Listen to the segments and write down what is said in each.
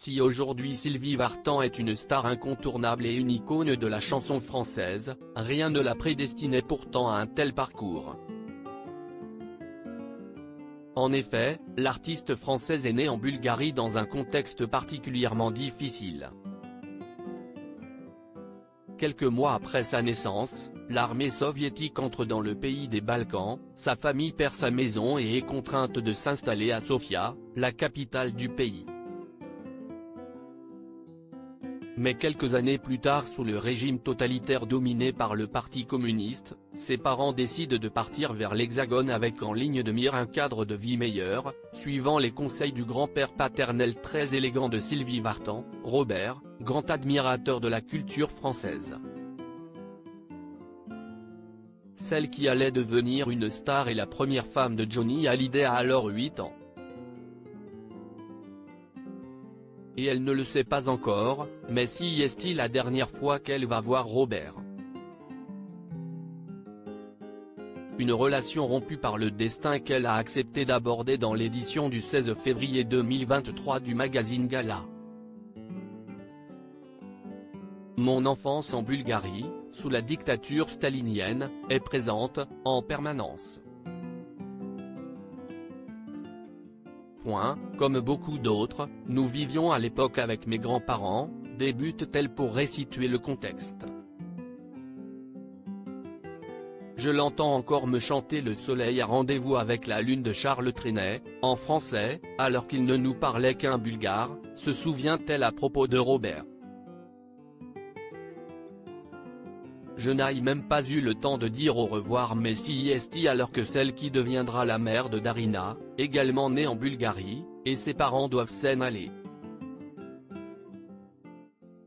Si aujourd'hui Sylvie Vartan est une star incontournable et une icône de la chanson française, rien ne la prédestinait pourtant à un tel parcours. En effet, l'artiste française est née en Bulgarie dans un contexte particulièrement difficile. Quelques mois après sa naissance, l'armée soviétique entre dans le pays des Balkans, sa famille perd sa maison et est contrainte de s'installer à Sofia, la capitale du pays. Mais quelques années plus tard, sous le régime totalitaire dominé par le Parti communiste, ses parents décident de partir vers l'Hexagone avec en ligne de mire un cadre de vie meilleur, suivant les conseils du grand-père paternel très élégant de Sylvie Vartan, Robert, grand admirateur de la culture française. Celle qui allait devenir une star et la première femme de Johnny Hallyday a alors 8 ans. Et elle ne le sait pas encore, mais si est-il la dernière fois qu'elle va voir Robert. Une relation rompue par le destin qu'elle a accepté d'aborder dans l'édition du 16 février 2023 du magazine Gala. Mon enfance en Bulgarie, sous la dictature stalinienne, est présente, en permanence. Comme beaucoup d'autres, nous vivions à l'époque avec mes grands-parents, débute-t-elle pour resituer le contexte. Je l'entends encore me chanter Le soleil a rendez-vous avec la lune de Charles Trenet, en français, alors qu'il ne nous parlait qu'un bulgare, se souvient-elle à propos de Robert. Je n'ai même pas eu le temps de dire au revoir Messi Esti alors que celle qui deviendra la mère de Darina, également née en Bulgarie, et ses parents doivent s'en aller.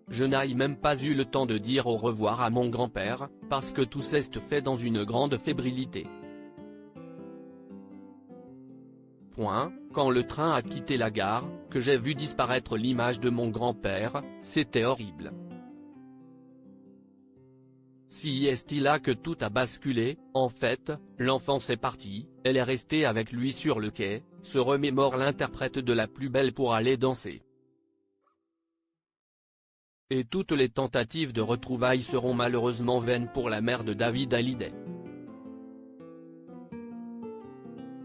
Je n'ai même pas eu le temps de dire au revoir à mon grand-père, parce que tout s'est fait dans une grande fébrilité. Quand le train a quitté la gare, que j'ai vu disparaître l'image de mon grand-père, c'était horrible. Si est-il là que tout a basculé, en fait, l'enfance est partie, elle est restée avec lui sur le quai, se remémore l'interprète de La plus belle pour aller danser. Et toutes les tentatives de retrouvailles seront malheureusement vaines pour la mère de David Hallyday.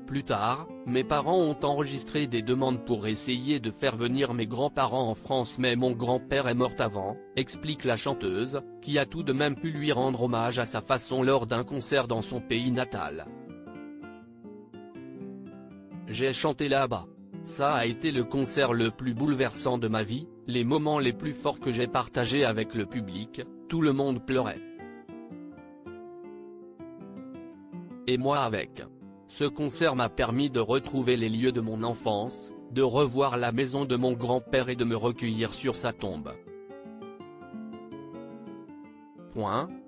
Plus tard, mes parents ont enregistré des demandes pour essayer de faire venir mes grands-parents en France mais mon grand-père est mort avant, explique la chanteuse, qui a tout de même pu lui rendre hommage à sa façon lors d'un concert dans son pays natal. J'ai chanté là-bas. Ça a été le concert le plus bouleversant de ma vie, les moments les plus forts que j'ai partagés avec le public, tout le monde pleurait. Et moi avec. Ce concert m'a permis de retrouver les lieux de mon enfance, de revoir la maison de mon grand-père et de me recueillir sur sa tombe.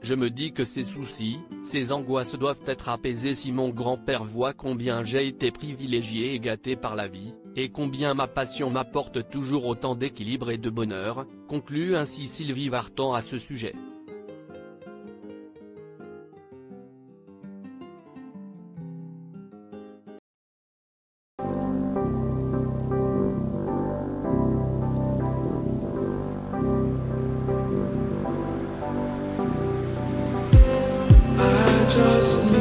Je me dis que ces soucis, ces angoisses doivent être apaisés si mon grand-père voit combien j'ai été privilégié et gâté par la vie, et combien ma passion m'apporte toujours autant d'équilibre et de bonheur, conclut ainsi Sylvie Vartan à ce sujet. Just